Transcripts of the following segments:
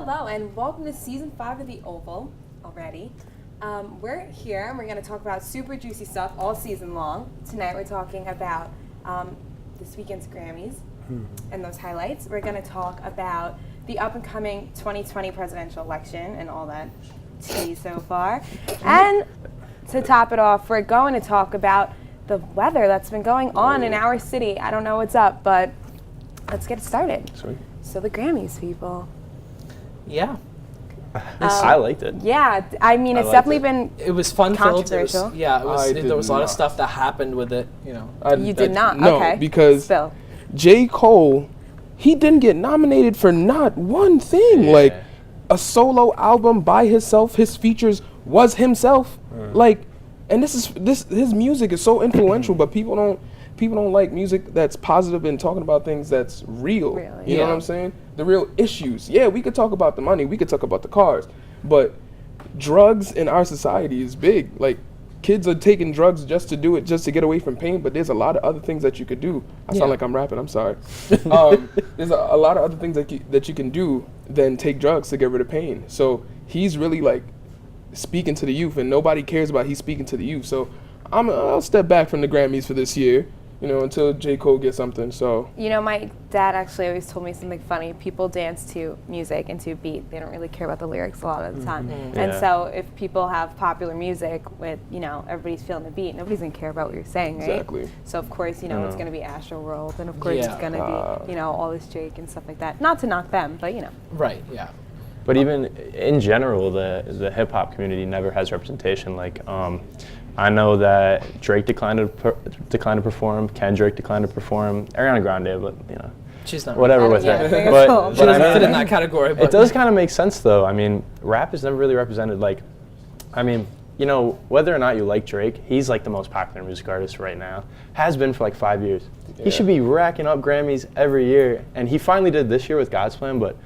Hello and welcome to season 5 of The Oval already. We're here and we're going to talk about super juicy stuff all season long. Tonight we're talking about this weekend's Grammys and those highlights. We're going to talk about the up and coming 2020 presidential election and all that tea so far. And to top it off, we're going to talk about the weather that's been going on in our city. I don't know what's up, but let's get started. Sweet. So the Grammys, people. Yeah. I liked it. Yeah, I mean, it's definitely been It was fun-filled. controversial. There was a lot of stuff that happened with it, you know. You did not? No, Okay. because Spill. J. Cole, he didn't get nominated for not one thing. Yeah. Like, a solo album by himself, his features was himself. Like, and his music is so influential, but people don't like music that's positive and talking about things that's real. Really? You know what I'm saying? The real issues. Yeah, we could talk about the money, we could talk about the cars, but drugs in our society is big. Like, kids are taking drugs just to do it, just to get away from pain, but there's a lot of other things that you could do. I sound like I'm rapping, I'm sorry. There's a lot of other things that you can do than take drugs to get rid of pain. So he's really like speaking to the youth, and nobody cares about he's speaking to the youth. So I'll step back from the Grammys for this year, you know, until J. Cole gets something. So, You know, my dad actually always told me something funny. People dance to music and to beat. They don't really care about the lyrics a lot of the time. And Yeah. so if people have popular music with, you know, everybody's feeling the beat, nobody's going to care about what you're saying, right? Exactly. So, of course, you know, it's going to be Astroworld, and of course Yeah. it's going to be, you know, all this Drake and stuff like that. Not to knock them, but, you know. Right, yeah. But even in general, the hip hop community never has representation. Like, I know that Drake declined to perform, Kendrick declined to perform, Ariana Grande, but you know, She's not whatever with Yeah, her. very But, cool. She but I doesn't mean, fit in that category. But it does kind of make sense though. I mean, rap is never really represented. Like, I mean, you know, whether or not you like Drake, he's like the most popular music artist right now. Has been for like 5 years. He should be racking up Grammys every year, and he finally did this year with God's Plan. But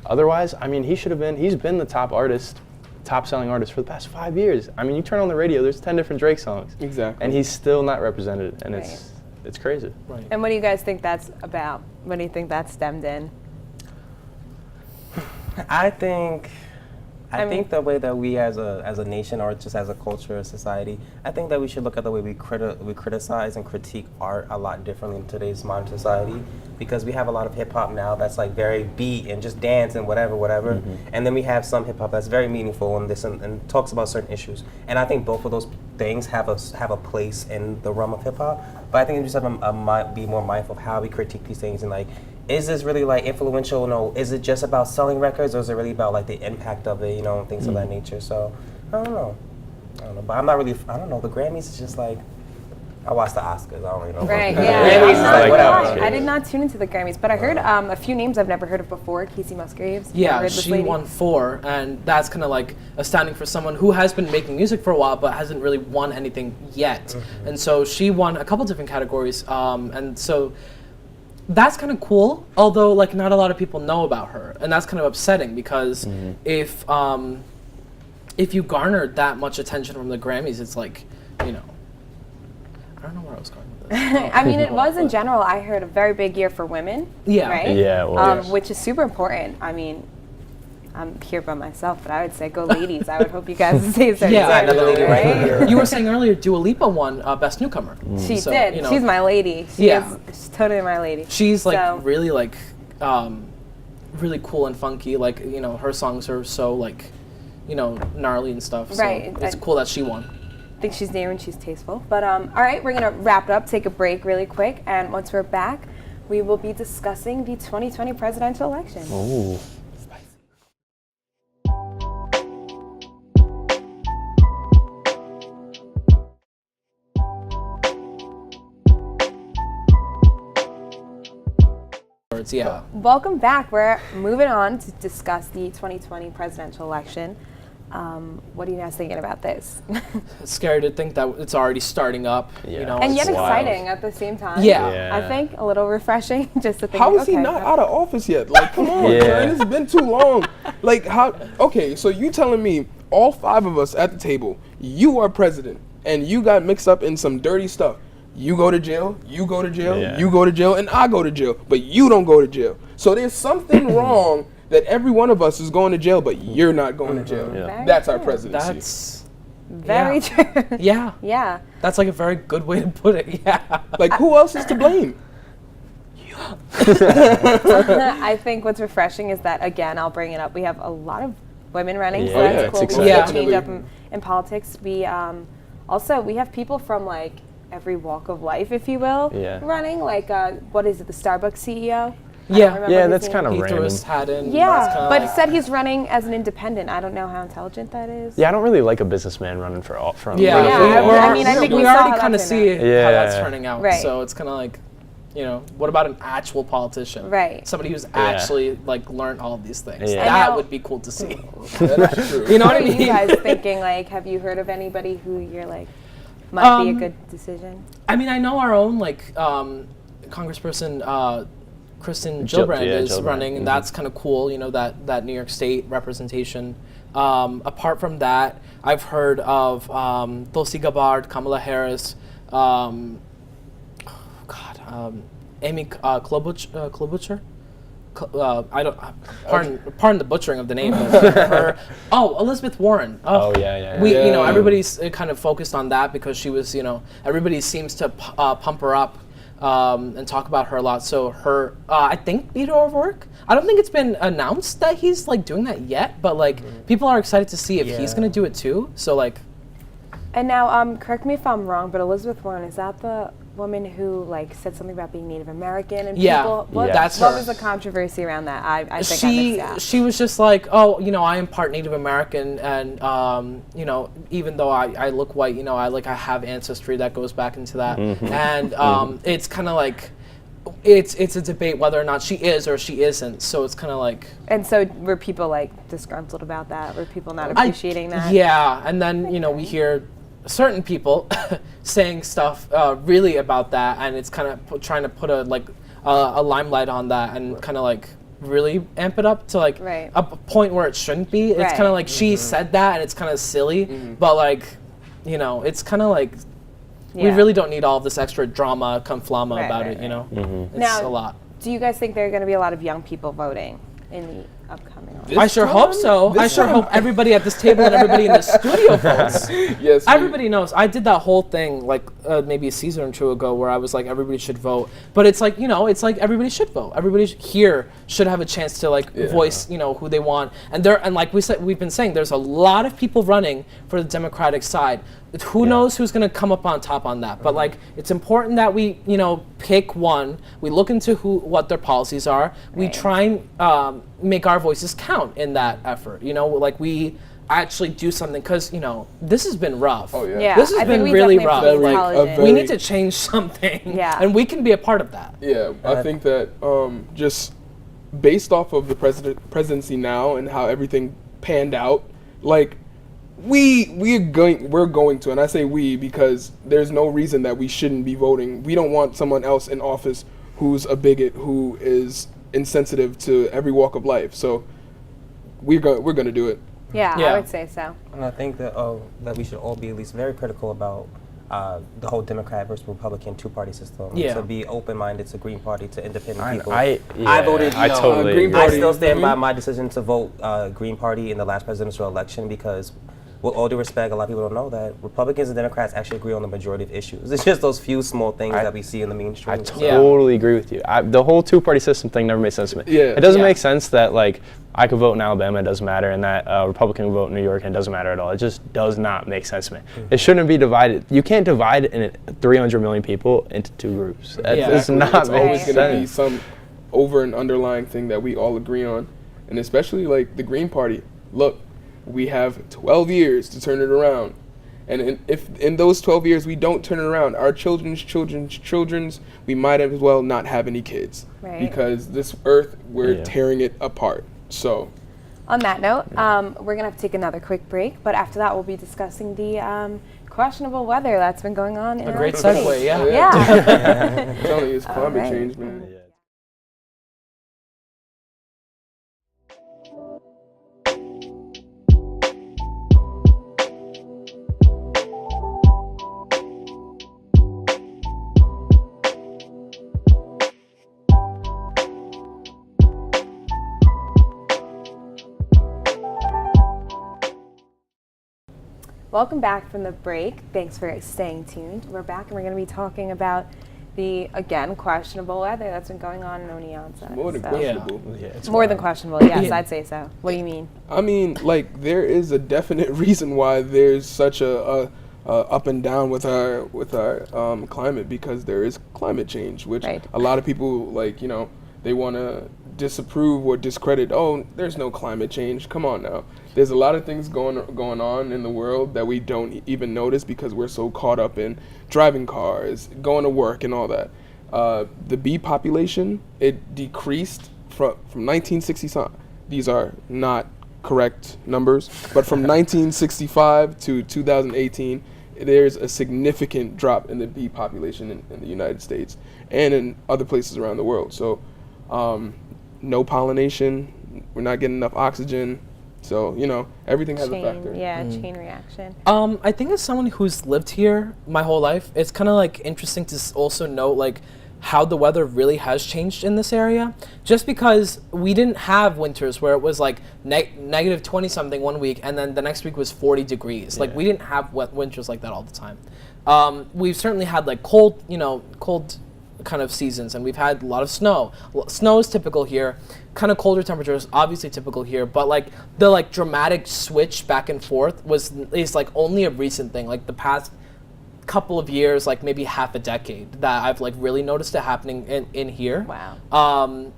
otherwise, I mean, he's been the top selling artist for the past 5 years. I mean, you turn on the radio, there's 10 different Drake songs. Exactly. And he's still not represented, and Right. it's crazy. right. And what do you guys think that's about? What do you think that stemmed in? I think I mean- the way that we as a nation or just as a culture or society, I think that we should look at the way we criticize and critique art a lot differently in today's modern society, because we have a lot of hip hop now that's like very beat and just dance and whatever, and then we have some hip hop that's very meaningful and talks about certain issues. And I think both of those things have a place in the realm of hip hop. But I think we just have to be more mindful of how we critique these things, and like, is this really like influential? No, is it just about selling records, or is it really about like the impact of it, you know, and things of that nature? So I don't know, but I'm not really. I don't know. The Grammys is just like, I watch the Oscars. I don't really know. Right, about yeah. the Grammys is like whatever. I did not tune into the Grammys, but I heard a few names I've never heard of before. Casey Musgraves. Never Yeah, heard this she lady. won 4, and that's kind of like astounding for someone who has been making music for a while but hasn't really won anything yet. And so she won a couple different categories, and so that's kind of cool. Although, like, not a lot of people know about her, and that's kind of upsetting because if you garnered that much attention from the Grammys, it's like, you know, I don't know where I was going with this. I mean, it was in general, I heard, a very big year for women. Yeah. Right? Yeah, well, yes. Which is super important. I mean, I'm here by myself, but I would say go ladies. I would hope you guys would say so. Yeah, another lady right here. You were saying earlier, Dua Lipa won Best Newcomer. She So, did. you know, She's my lady. She's totally my lady. She's like So- really like really cool and funky. Like, you know, her songs are so like, you know, gnarly and stuff. So Right. it's cool that she won. I think she's new and she's tasteful. But all right, we're gonna wrap it up, take a break really quick, and once we're back, we will be discussing the 2020 presidential election. Ooh. Yeah. Welcome back. We're moving on to discuss the 2020 presidential election. What are you guys thinking about this? It's scary to think that it's already starting up. You Yeah. know, And yet it's wild. exciting at the same time. Yeah. Yeah. I think a little refreshing just to think. how is okay, he not out of office yet? Like, come on, Yeah. man, it's been too long. Like, how? Okay, so you telling me all 5 of us at the table, you are president, and you got mixed up in some dirty stuff. You go to jail, you go to jail, Yeah. you go to jail, and I go to jail, but you don't go to jail. So there's something wrong that every one of us is going to jail, but you're not going to jail. Yeah. Very That's our true. presidency. That's Very Yeah. true. yeah. Yeah. That's like a very good way to put it. Yeah. Like, who else is to blame? I think what's refreshing is that, again, I'll bring it up, we have a lot of women running, so Yeah. that's Yeah, cool. it's We see a exciting. change up in politics. We also, we have people from like every walk of life, if you will, Yeah. running. Like, what is it, the Starbucks CEO? Yeah. remember Yeah, his that's name. kind of He threw random. his hat in. That's Yeah, kinda but like- said he's running as an independent. I don't know how intelligent that is. Yeah, I don't really like a businessman running for all from. Yeah, Yeah, I mean, I think we saw already how kind of that see turned how that's Yeah. turning out. Right. So it's kind of like, what about an actual politician? Right. Somebody who's actually like learned all of these things. Yeah. And That now- would be cool to see. That's true. You know what What I are mean? you guys thinking? Like, have you heard of anybody who you're like might be a Um, good decision? I mean, I know our own Congressperson Kristen Jill- Gillibrand yeah, is Gillibrand, running, and that's kind of cool. That New York State representation. Apart from that, I've heard of Tulsi Gabbard, Kamala Harris, Amy Klobuchar. I don't. Pardon the butchering of the name. But her. Oh, Elizabeth Warren. Oh, yeah. We, Yeah. everybody's kind of focused on that because she was, everybody seems to pump her up and talk about her a lot. So her, I think Beto O'Rourke. I don't think it's been announced that he's like doing that yet, but like people are excited to see if he's Yeah. gonna do it too. So like, And now, correct me if I'm wrong, but Elizabeth Warren, is that the woman who like said something about being Native American and Yeah. people? What, Yeah. That's what her. was the controversy around that? I think I she missed out. she was just like, oh, I am part Native American, and even though I look white, I have ancestry that goes back into that, and it's kind of like. It's a debate whether or not she is or she isn't. So it's kind of like And so were people like disgruntled about that? Were people not appreciating that? Yeah, and then we hear certain people saying stuff really about that, and it's kind of trying to put a limelight on that, and kind of like really amp it up to like Right. a point where it shouldn't be. It's Right. kind of like she said that, and it's kind of silly, but like it's kind of like. We Yeah. really don't need all of this extra drama, conflama Right, about right, it, right. It's Now, a lot. Do you guys think there are going to be a lot of young people voting in the upcoming election? I sure hope so. I sure hope everybody at this table and everybody in the studio votes. Yes. Everybody knows. I did that whole thing like maybe a season or two ago where I was like, everybody should vote. But it's like, it's like everybody should vote. Everybody here should have a chance to like voice, who they want. And like we've been saying, there's a lot of people running for the Democratic side. Who knows who's going to come up on top on that? But like, it's important that we, pick one. We look into what their policies are. We Right. try and make our voices count in that effort. Like we actually do something because this has been rough. Oh, yeah. Yeah, This has I think been we really definitely have rough. to be Very- intelligent. We very- need to change something. Yeah. And we can be a part of that. Yeah, I think that just based off of the presidency now and how everything panned out, like we're going to, and I say we because there's no reason that we shouldn't be voting. We don't want someone else in office who's a bigot, who is insensitive to every walk of life. So we're going to do it. Yeah, Yeah. I would say so. And I think that that we should all be at least very critical about the whole Democrat versus Republican two-party system. Yeah. To be open-minded to Green Party, to independent people. I voted. I totally. Green agree. I Party. still stand by my decision to vote Green Party in the last presidential election because, with all due respect, a lot of people don't know that Republicans and Democrats actually agree on the majority of issues. It's just those few small things that we see in the mainstream. I totally agree with you. The whole two-party system thing never made sense to me. Yeah. It doesn't Yeah. make sense that like I could vote in Alabama, it doesn't matter, and that Republican would vote in New York, and it doesn't matter at all. It just does not make sense to me. It shouldn't be divided. You can't divide 300 million people into two groups. That Yeah. does not It's make always going to be sense. some over and underlying thing that we all agree on, and especially like the Green Party. Look, we have 12 years to turn it around, and if in those 12 years we don't turn it around, our children's, we might as well not have any kids, Right. because this earth, we're Yeah. tearing it apart. So On that note, we're going to have to take another quick break, but after that we'll be discussing the questionable weather that's been going on in A our great city. segue, yeah. Yeah. I'm telling you, it's climate right. change, man. Yeah. Welcome back from the break. Thanks for staying tuned. We're back and we're going to be talking about the, again, questionable weather that's been going on in Oneonta. More than So- questionable. Yeah, it's More than wild. questionable, yes, I'd say so. What do you mean? I mean, like, there is a definite reason why there's such a up and down with our climate, because there is climate change, which Right. a lot of people, like, you know, they want to disapprove or discredit. Oh, there's no climate change. Come on now. There's a lot of things going on in the world that we don't even notice because we're so caught up in driving cars, going to work, and all that. The bee population, it decreased from 1965. These are not correct numbers, but from 1965 to 2018, there's a significant drop in the bee population in the United States and in other places around the world. So, no pollination, we're not getting enough oxygen. So, you know, everything has a factor. Chain reaction. I think as someone who's lived here my whole life, it's kind of like interesting to also note like how the weather really has changed in this area. Just because we didn't have winters where it was like negative 20 something one week and then the next week was 40 degrees. Like we didn't have winters like that all the time. We've certainly had like cold kind of seasons, and we've had a lot of snow. Snow is typical here. Kind of colder temperatures, obviously typical here, but like the like dramatic switch back and forth is like only a recent thing, like the past couple of years, like maybe half a decade, that I've like really noticed it happening in here. Wow.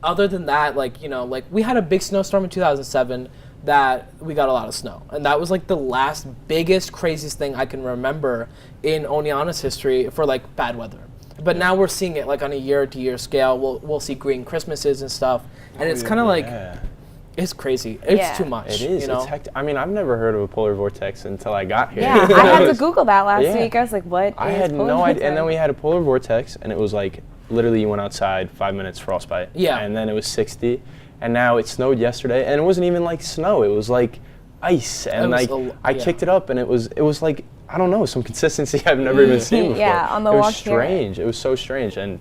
Other than that, like, you know, like we had a big snowstorm in 2007 that we got a lot of snow, and that was like the last biggest craziest thing I can remember in Oneonta's history for like bad weather. But now we're seeing it like on a year-to-year scale. We'll see green Christmases and stuff, and it's kind of like it's crazy. It's too much. It is. You know? It's hectic. I mean, I've never heard of a polar vortex until I got here. Yeah, I had to Google that last week. I was like, what I is had polar no idea. And then vortex? we had a polar vortex, and it was like literally you went outside 5 minutes frostbite. Yeah. And then it was 60, and now it snowed yesterday, and it wasn't even like snow. It was like ice, and was like I kicked it up, and it was like, I don't know, some consistency I've never even seen before. Yeah, on the it walk was here. strange. It was so strange, and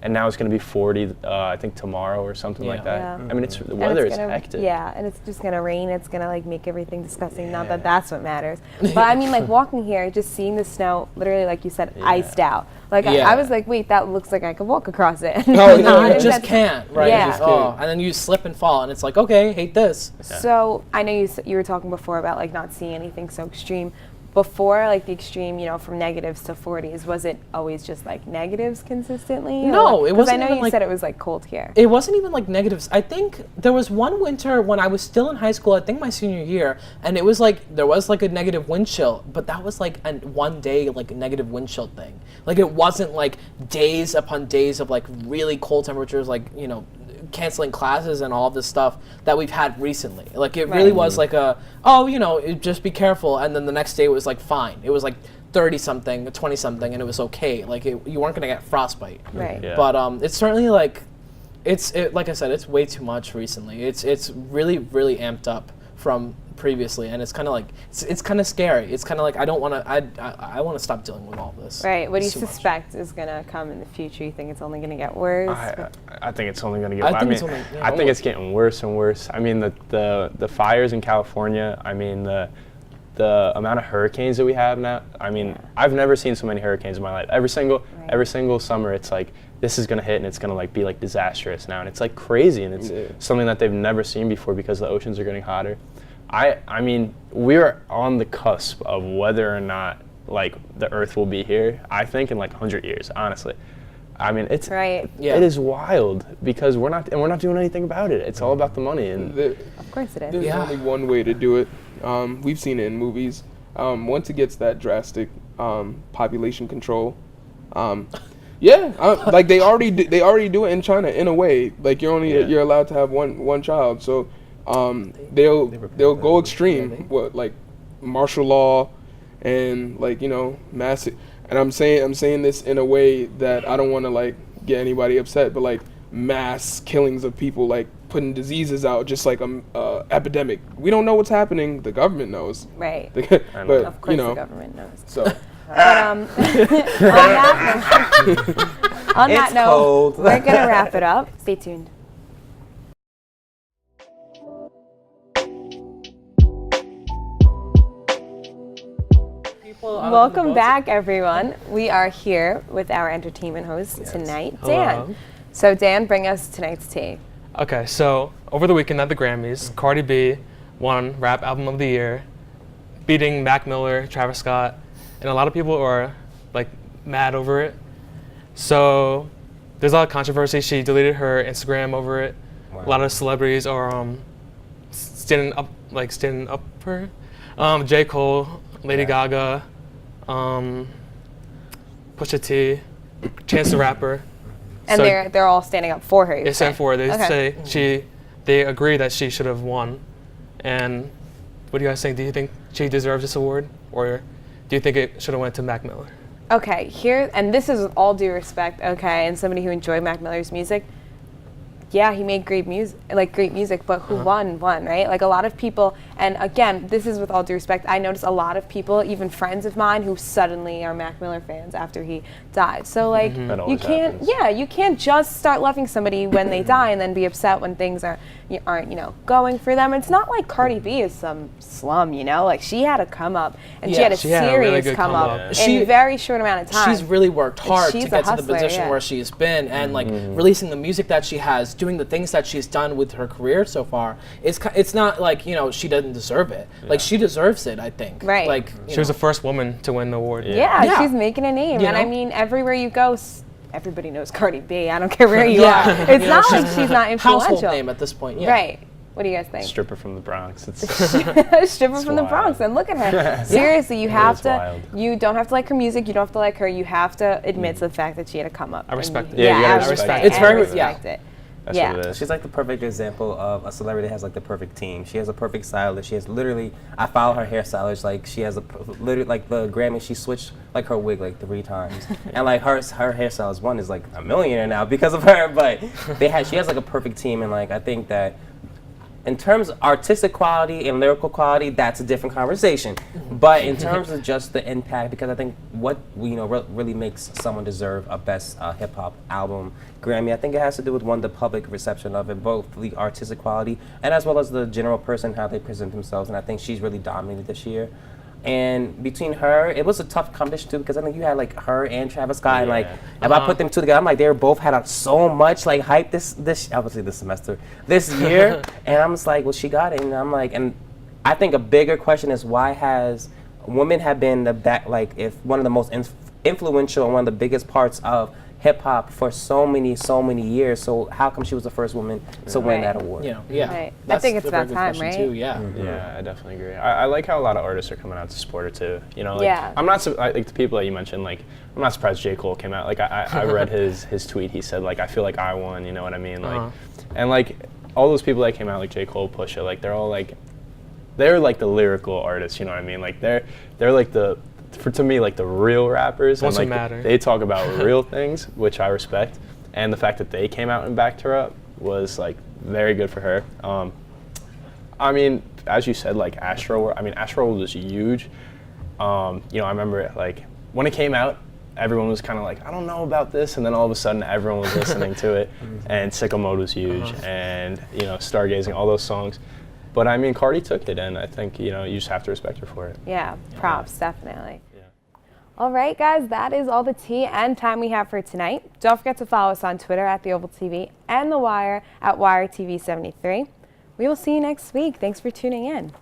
now it's going to be 40, I think tomorrow or something like that. Yeah. I mean, the And weather it's is gonna- hectic. Yeah, and it's just gonna rain. It's gonna like make everything disgusting. Not that that's what matters, but I mean, like walking here, just seeing the snow, literally, like you said, iced out. Like I was like, wait, that looks like I could walk across it. No, No, you It's just that- can't, right? Yeah. You just can't. And then you slip and fall, and it's like, okay, hate this. So I know you were talking before about like not seeing anything so extreme. Before, like the extreme, you know, from negatives to 40s, was it always just like negatives consistently? No, it 'Cause wasn't I know even, you like- said it was like cold here. It wasn't even like negatives. I think there was one winter when I was still in high school, I think my senior year, and it was like, there was like a negative wind chill, but that was like a one day like a negative wind chill thing. Like it wasn't like days upon days of like really cold temperatures, like, you know, canceling classes and all of this stuff that we've had recently. Like it really was like you know, just be careful, and then the next day it was like fine. It was like 30 something, 20 something, and it was okay. Like you weren't gonna get frostbite. Right. Yeah. But it's certainly like like I said, it's way too much recently. It's really amped up from previously, and it's kind of like it's kind of scary. It's kind of like I don't want to. I want to stop dealing with all this. Right. What do you It's too much. suspect is gonna come in the future? You think it's only gonna get worse? I think it's only going to get. I think mean, it's only- yeah. I think it's getting worse and worse. I mean, the fires in California. I mean, the amount of hurricanes that we have now. I mean, I've never seen so many hurricanes in my life. Every single summer, it's like this is going to hit and it's going to like be like disastrous now, and it's like crazy, and it's something that they've never seen before because the oceans are getting hotter. I mean, we're on the cusp of whether or not like the Earth will be here. I think in like 100 years, honestly. I mean, it's Right. Yeah. it is wild because we're not doing anything about it. It's all about the money, and Of course it is. There's Yeah. only one way to do it. We've seen it in movies. Once it gets that drastic, population control. Like they already do it in China in a way. Like you're allowed to have one child. So they'll go extreme. What, like martial law, and like, you know, massive. And I'm saying this in a way that I don't want to like get anybody upset, but like mass killings of people, like putting diseases out, just like a epidemic. We don't know what's happening. The government knows. Right. But Of course, you know, the government knows. so But on that It's note, cold. we're gonna wrap it up. Stay tuned. Welcome back, everyone. We are here with our entertainment host tonight, Dan. Hello. So, Dan, bring us tonight's tea. Okay, so over the weekend at the Grammys, Cardi B won Rap Album of the Year, beating Mac Miller, Travis Scott, and a lot of people are like mad over it. So there's a lot of controversy. She deleted her Instagram over it. Wow. A lot of celebrities are standing up for her. J. Cole, Lady Gaga, Pusha T, Chance the Rapper. And So- they're all standing up for her. you They say? stand for her. They Okay. say they agree that she should have won. And what do you guys think? Do you think she deserves this award, or do you think it should have went to Mac Miller? Okay, here, and this is with all due respect, okay, and somebody who enjoyed Mac Miller's music. Yeah, he made great music, but who won, right? Like a lot of people, and again, this is with all due respect, I noticed a lot of people, even friends of mine, who suddenly are Mac Miller fans after he died. So like, That you always can't, happens. you can't just start loving somebody when they die and then be upset when things aren't going for them. It's not like Cardi B is some slum, like she had a come up, and she Yeah, had a she had a really serious good come come up up. in She- a very short amount of time. She's really worked hard she's to a get to the hustler, position yeah. where she's been, and like releasing the music that she has, doing the things that she's done with her career so far. It's not like she doesn't deserve it. Like she deserves it, I think. Right. Like She was the first woman to win the award. Yeah, Yeah. she's making a name. You And I know? mean, everywhere you go, everybody knows Cardi B. I don't care where you Yeah. are. It's You not know, like she's not household influential. name at this point. Yeah. Right. What do you guys think? Stripper from the Bronx. It's Stripper from the wild. Bronx, and look at her. Seriously, you have is to. wild. You don't have to like her music. You don't have to like her. You have to admit to the fact that she had to come up. I respect And it. Yeah, you gotta I respect it. it. It's very- I respect it. That's Yeah. what it is. She's like the perfect example of a celebrity that has like the perfect team. She has a perfect stylist. She has literally, I follow her hairstylist. Like she has literally like the Grammy. She switched like her wig like 3 times, and like her hairstylist one is like a millionaire now because of her. But she has like a perfect team, and like I think that in terms of artistic quality and lyrical quality, that's a different conversation. But in terms of just the impact, because I think what really makes someone deserve a best hip hop album Grammy, I think it has to do with the public reception of it, both the artistic quality and as well as the general person, how they present themselves. And I think she's really dominated this year. And between her, it was a tough competition too, because I think you had like her and Travis Scott, and like if I put them two together, I'm like they both had so much like hype this obviously this year, and I'm just like, well, she got it, and I'm like, and I think a bigger question is why has women have been if one of the most influential and one of the biggest parts of hip hop for so many years. So how come she was the first woman to win that award? Yeah. Right. I That's think it's a very about good time, question, right? Too. Yeah. Yeah, I definitely agree. I like how a lot of artists are coming out to support her too. Like, Yeah. I'm not like the people that you mentioned. Like, I'm not surprised J. Cole came out. Like, I read his tweet. He said like, I feel like I won. You know what I mean? Like, and like all those people that came out, like J. Cole, Pusha, like they're all like, they're like the lyrical artists. You know what I mean? Like they're like to me, like the real rappers. Ones and, who like, matter. They talk about real things, which I respect. And the fact that they came out and backed her up was like very good for her. I mean, as you said, like Astroworld was huge. I remember it, like when it came out, everyone was kind of like, I don't know about this, and then all of a sudden everyone was listening to it, and Sicko Mode was huge, and Stargazing, all those songs. But I mean, Cardi took it, and I think you just have to respect her for it. Yeah, props, definitely. All right, guys, that is all the tea and time we have for tonight. Don't forget to follow us on Twitter at TheOvalTV and The Wire at WireTV73. We will see you next week. Thanks for tuning in.